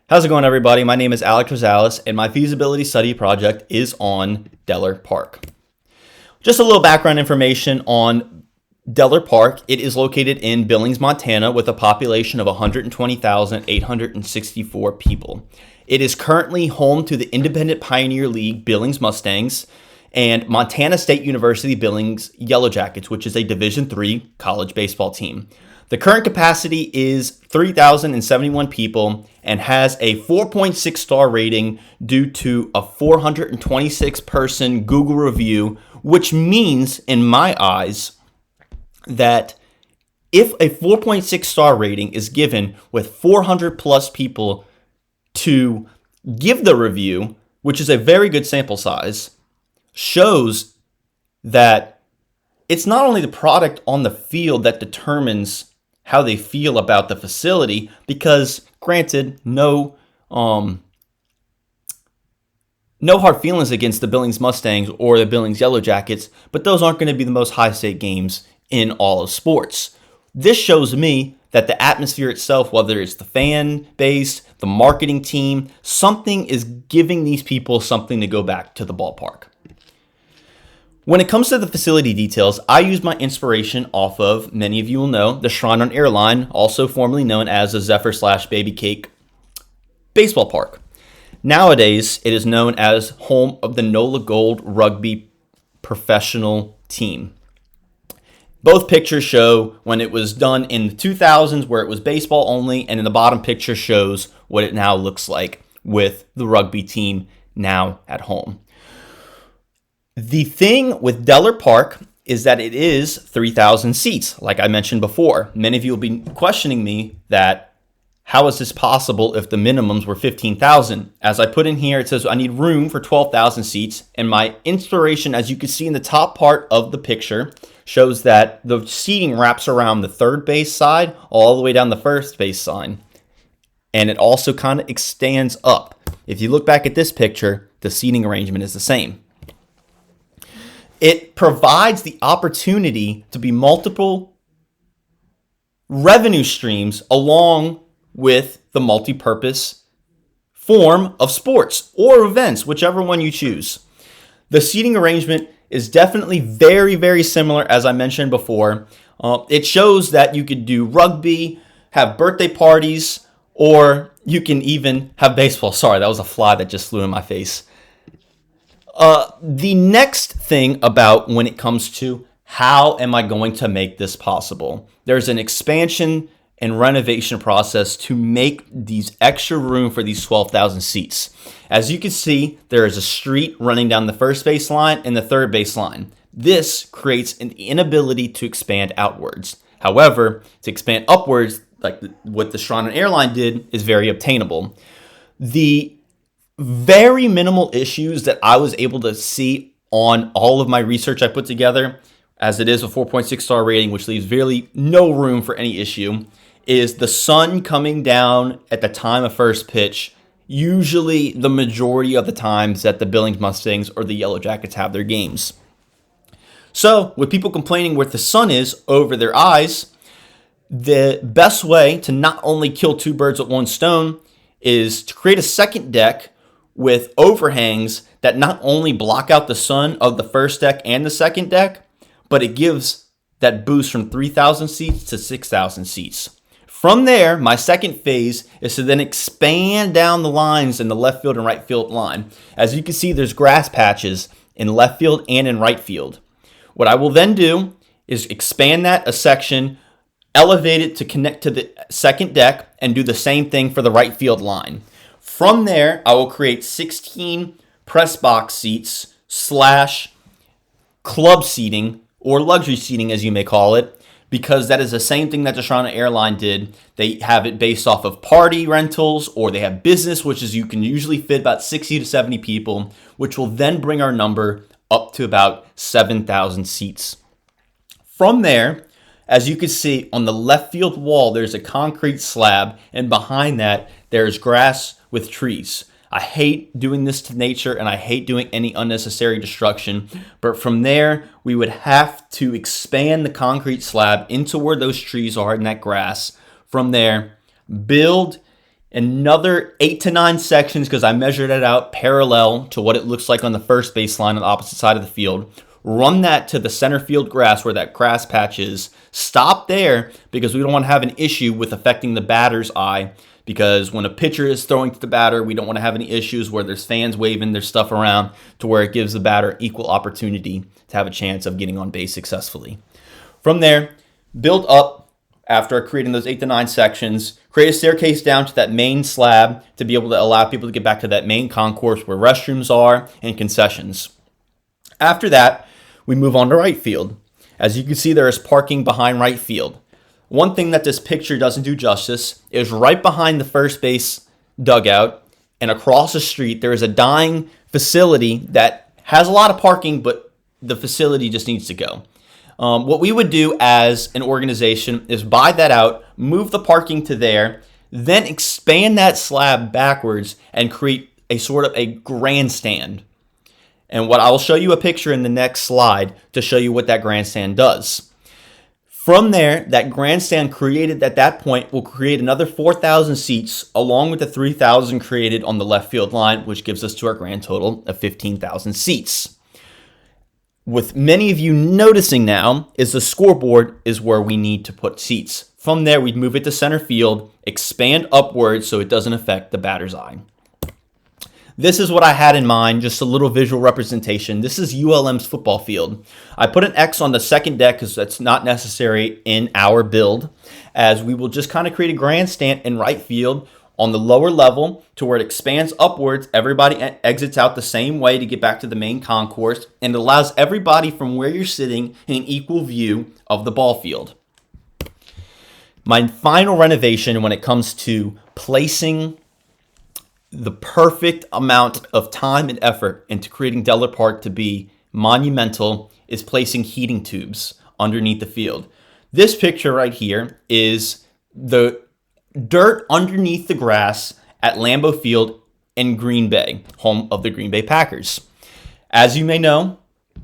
How's it going, everybody? My name is Alex Rosales, and my feasibility study project is on Dehler Park. Just a little background information on Dehler Park. It is located in Billings, Montana, with a population of 120,864 people. It is currently home to the Independent Pioneer League Billings Mustangs and Montana State University Billings Yellow Jackets, which is a Division III college baseball team. The current capacity is 3,071 people and has a 4.6 star rating due to a 426 person Google review, which means, in my eyes, that if a 4.6 star rating is given with 400 plus people to give the review, which is a very good sample size, shows that it's not only the product on the field that determines how they feel about the facility, because granted, no hard feelings against the Billings Mustangs or the Billings Yellow Jackets, but those aren't going to be the most high-stake games in all of sports. This shows me that the atmosphere itself, whether it's the fan base, the marketing team, something is giving these people something to go back to the ballpark. When it comes to the facility details, I use my inspiration off of, many of you will know, the Shrine on Airline, also formerly known as the Zephyr/Baby Cake Baseball Park. Nowadays, it is known as home of the NOLA Gold Rugby Professional Team. Both pictures show when it was done in the 2000s, where it was baseball only, and in the bottom picture shows what it now looks like with the rugby team now at home. The thing with Dehler Park is that it is 3,000 seats, like I mentioned before. Many of you will be questioning me that how is this possible if the minimums were 15,000? As I put in here, it says I need room for 12,000 seats, and my inspiration, as you can see in the top part of the picture, shows that the seating wraps around the third base side all the way down the first base side, and it also kind of extends up. If you look back at this picture, the seating arrangement is the same. It provides the opportunity to be multiple revenue streams along with the multi-purpose form of sports or events, whichever one you choose. The seating arrangement is definitely very, very similar, as I mentioned before. It shows that you could do rugby, have birthday parties, or you can even have baseball. Sorry, that was a fly that just flew in my face. The next thing about when it comes to how am I going to make this possible, there's an expansion and renovation process to make these extra room for these 12,000 seats. As you can see, there is a street running down the first base line and the third base line. This creates an inability to expand outwards. However, to expand upwards, like what the Shrine on Airline did, is very obtainable. The very minimal issues that I was able to see on all of my research I put together, as it is a 4.6 star rating, which leaves really no room for any issue, is the sun coming down at the time of first pitch, usually the majority of the times that the Billings Mustangs or the Yellow Jackets have their games. So, with people complaining where the sun is over their eyes, the best way to not only kill two birds with one stone is to create a second deck with overhangs that not only block out the sun of the first deck and the second deck, but it gives that boost from 3,000 seats to 6,000 seats. From there, my second phase is to then expand down the lines in the left field and right field line. As you can see, there's grass patches in left field and in right field. What I will then do is expand that a section, elevate it to connect to the second deck, and do the same thing for the right field line. From there, I will create 16 press box seats / club seating, or luxury seating as you may call it, because that is the same thing that the Shrine on Airline did. They have it based off of party rentals, or they have business, which is you can usually fit about 60 to 70 people, which will then bring our number up to about 7,000 seats. From there, as you can see on the left field wall, there's a concrete slab, and behind that, there's grass with trees. I hate doing this to nature, and I hate doing any unnecessary destruction. But from there, we would have to expand the concrete slab into where those trees are in that grass. From there, build another 8 to 9 sections, because I measured it out parallel to what it looks like on the first baseline on the opposite side of the field. Run that to the center field grass where that grass patch is. Stop there because we don't want to have an issue with affecting the batter's eye, because when a pitcher is throwing to the batter, we don't want to have any issues where there's fans waving their stuff around, to where it gives the batter equal opportunity to have a chance of getting on base successfully. From there, build up. After creating those 8 to 9 sections, create a staircase down to that main slab to be able to allow people to get back to that main concourse where restrooms are and concessions. After that, we move on to right field. As you can see, there is parking behind right field. One thing that this picture doesn't do justice is right behind the first base dugout and across the street, there is a dying facility that has a lot of parking, but the facility just needs to go. What we would do as an organization is buy that out, move the parking to there, then expand that slab backwards and create a sort of a grandstand. And what I'll show you a picture in the next slide to show you what that grandstand does. From there, that grandstand created at that point will create another 4,000 seats along with the 3,000 created on the left field line, which gives us to our grand total of 15,000 seats. With many of you noticing now is the scoreboard is where we need to put seats. From there, we'd move it to center field, expand upwards so it doesn't affect the batter's eye. This is what I had in mind, just a little visual representation. This is ULM's football field. I put an X on the second deck because that's not necessary in our build, as we will just kind of create a grandstand in right field on the lower level to where it expands upwards. Everybody exits out the same way to get back to the main concourse, and it allows everybody from where you're sitting an equal view of the ball field. My final renovation when it comes to placing the perfect amount of time and effort into creating Dehler Park to be monumental is placing heating tubes underneath the field. This picture right here is the dirt underneath the grass at Lambeau Field in Green Bay, home of the Green Bay Packers. As you may know,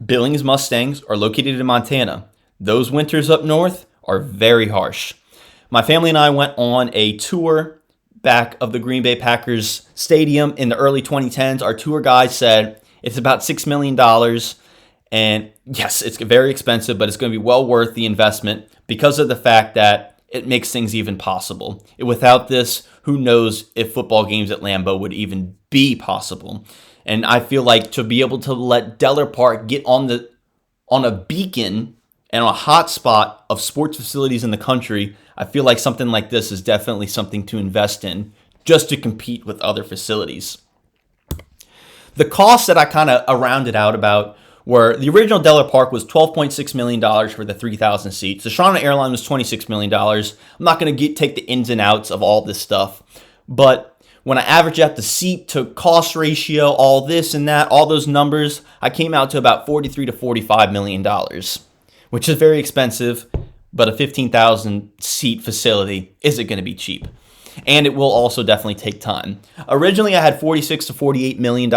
Billings Mustangs are located in Montana. Those winters up north are very harsh. My family and I went on a tour back of the Green Bay Packers stadium in the early 2010s. Our tour guide said it's about $6 million. And yes, it's very expensive, but it's going to be well worth the investment because of the fact that it makes things even possible. Without this, who knows if football games at Lambeau would even be possible. And I feel like to be able to let Dehler Park get on a beacon and a hot spot of sports facilities in the country, I feel like something like this is definitely something to invest in just to compete with other facilities. The costs that I kind of rounded out about where the original Dehler Park was $12.6 million for the 3,000 seats. The Toronto Airline was $26 million. I'm not going to take the ins and outs of all this stuff. But when I average out the seat to cost ratio, all this and that, all those numbers, I came out to about $43 to $45 million, which is very expensive. But a 15,000 seat facility isn't going to be cheap. And it will also definitely take time. Originally, I had $46 to $48 million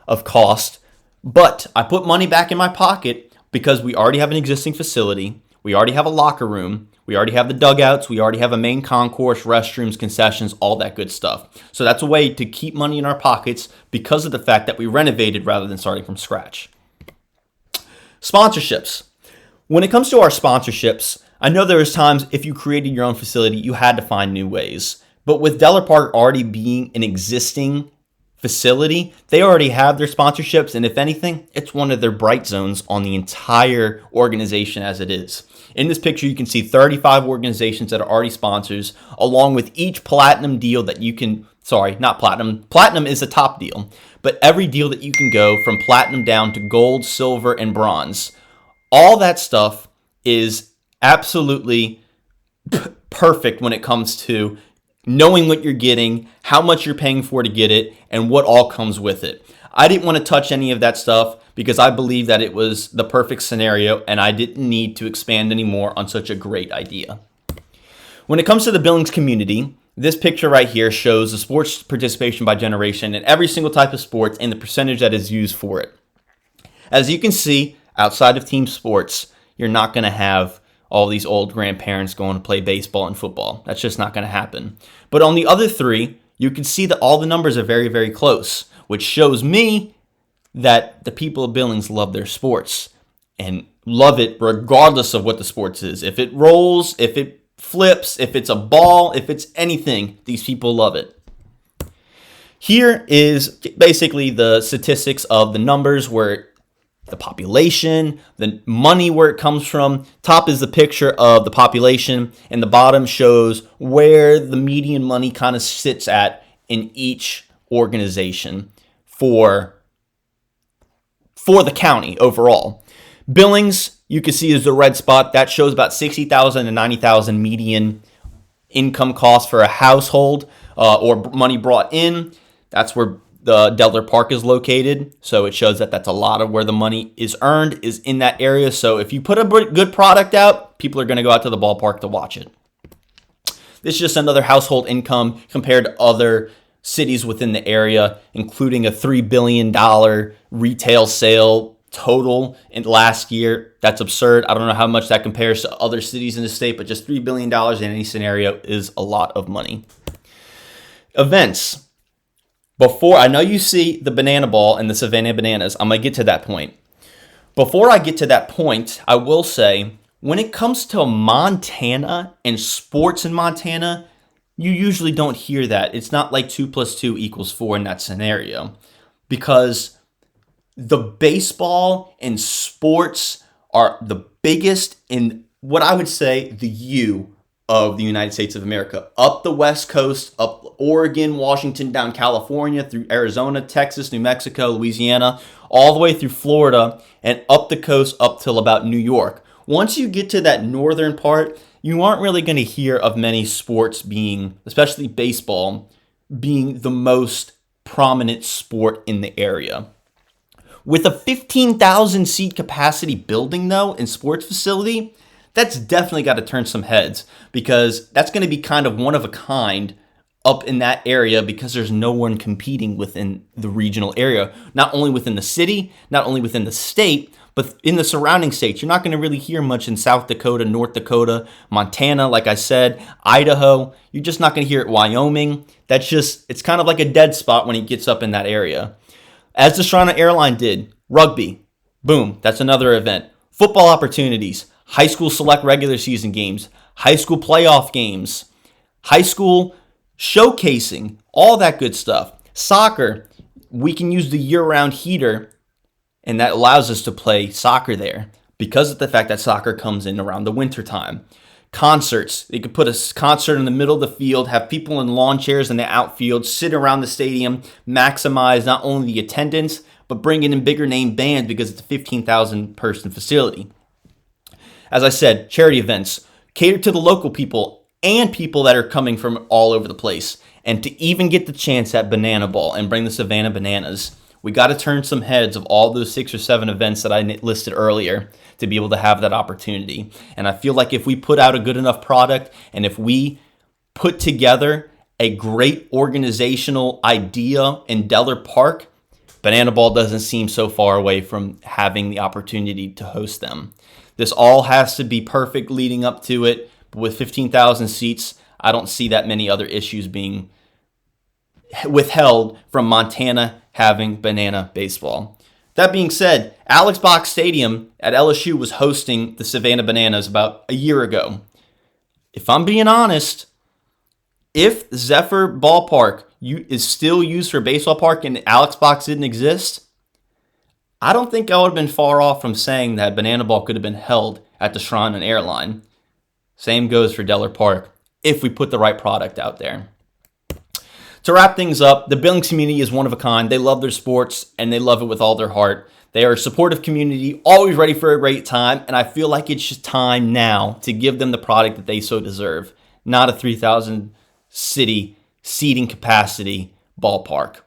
of cost. But I put money back in my pocket because we already have an existing facility. We already have a locker room. We already have the dugouts. We already have a main concourse, restrooms, concessions, all that good stuff. So that's a way to keep money in our pockets because of the fact that we renovated rather than starting from scratch. Sponsorships. When it comes to our sponsorships, I know there was times if you created your own facility, you had to find new ways. But with Dehler Park already being an existing facility, they already have their sponsorships, and if anything, it's one of their bright zones on the entire organization as it is. In this picture, you can see 35 organizations that are already sponsors, along with each platinum deal that you can, not platinum. Platinum is a top deal, but every deal that you can go from platinum down to gold, silver, and bronze. All that stuff is absolutely perfect when it comes to knowing what you're getting, how much you're paying for to get it, and what all comes with it. I didn't want to touch any of that stuff because I believe that it was the perfect scenario and I didn't need to expand anymore on such a great idea. When it comes to the Billings community, this picture right here shows the sports participation by generation in every single type of sports and the percentage that is used for it. As you can see, outside of team sports, you're not going to have all these old grandparents going to play baseball and football. That's just not going to happen. But on the other three, you can see that all the numbers are very, very close, which shows me that the people of Billings love their sports and love it regardless of what the sports is. If it rolls, if it flips, if it's a ball, if it's anything, these people love it. Here is basically the statistics of the numbers where the population, the money where it comes from. Top is the picture of the population, and the bottom shows where the median money kind of sits at in each organization for the county overall. Billings, you can see, is the red spot. That shows about $60,000 to $90,000 median income cost for a household or money brought in. That's where the Dehler Park is located. So it shows that that's a lot of where the money is earned is in that area. So if you put a good product out, people are going to go out to the ballpark to watch it. This is just another household income compared to other cities within the area, including a $3 billion retail sale total in last year. That's absurd. I don't know how much that compares to other cities in the state, but just $3 billion in any scenario is a lot of money. Events. Before, I know you see the banana ball and the Savannah Bananas. I'm going to get to that point. Before I get to that point, I will say, when it comes to Montana and sports in Montana, you usually don't hear that. It's not like 2 + 2 = 4 in that scenario, because the baseball and sports are the biggest in what I would say the U of the United States of America. Up the West Coast, up Oregon, Washington, down California, through Arizona, Texas, New Mexico, Louisiana, all the way through Florida, and up the coast up till about New York. Once you get to that northern part, you aren't really going to hear of many sports being, especially baseball, being the most prominent sport in the area. With a 15,000 seat capacity building, though, and sports facility, that's definitely got to turn some heads, because that's going to be kind of one of a kind up in that area, because there's no one competing within the regional area, not only within the city, not only within the state, but in the surrounding states. You're not going to really hear much in South Dakota, North Dakota, Montana, like I said, Idaho. You're just not going to hear it. Wyoming. It's kind of like a dead spot when it gets up in that area. As the Toronto Airline did, rugby, boom, that's another event. Football opportunities, high school select regular season games, high school playoff games, high school showcasing, all that good stuff. Soccer, we can use the year-round heater, and that allows us to play soccer there because of the fact that soccer comes in around the winter time. Concerts, they could put a concert in the middle of the field, have people in lawn chairs in the outfield, sit around the stadium, maximize not only the attendance, but bring in bigger name bands because it's a 15,000 person facility. As I said, charity events, cater to the local people and people that are coming from all over the place. And to even get the chance at Banana Ball and bring the Savannah Bananas, we got to turn some heads of all those 6 or 7 events that I listed earlier to be able to have that opportunity. And I feel like if we put out a good enough product, and if we put together a great organizational idea in Dehler Park, Banana Ball doesn't seem so far away from having the opportunity to host them. This all has to be perfect leading up to it. But with 15,000 seats, I don't see that many other issues being withheld from Montana having banana baseball. That being said, Alex Box Stadium at LSU was hosting the Savannah Bananas about a year ago. If I'm being honest, if Zephyr Ballpark is still used for baseball park and Alex Box didn't exist, I don't think I would have been far off from saying that Banana Ball could have been held at the Shrine and Airline. Same goes for Dehler Park if we put the right product out there. To wrap things up, the Billings community is one of a kind. They love their sports, and they love it with all their heart. They are a supportive community, always ready for a great time, and I feel like it's just time now to give them the product that they so deserve, not a 3,000 city seating capacity ballpark.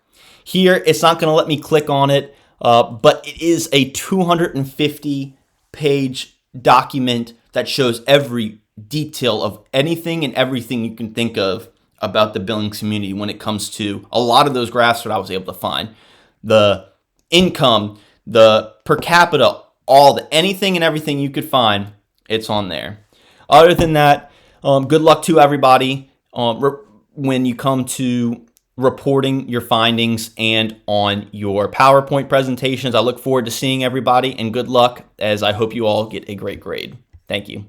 Here, it's not going to let me click on it, but it is a 250-page document that shows every detail of anything and everything you can think of about the Billings community when it comes to a lot of those graphs that I was able to find. The income, the per capita, anything and everything you could find, it's on there. Other than that, good luck to everybody when you come to reporting your findings and on your PowerPoint presentations. I look forward to seeing everybody, and good luck, as I hope you all get a great grade. Thank you.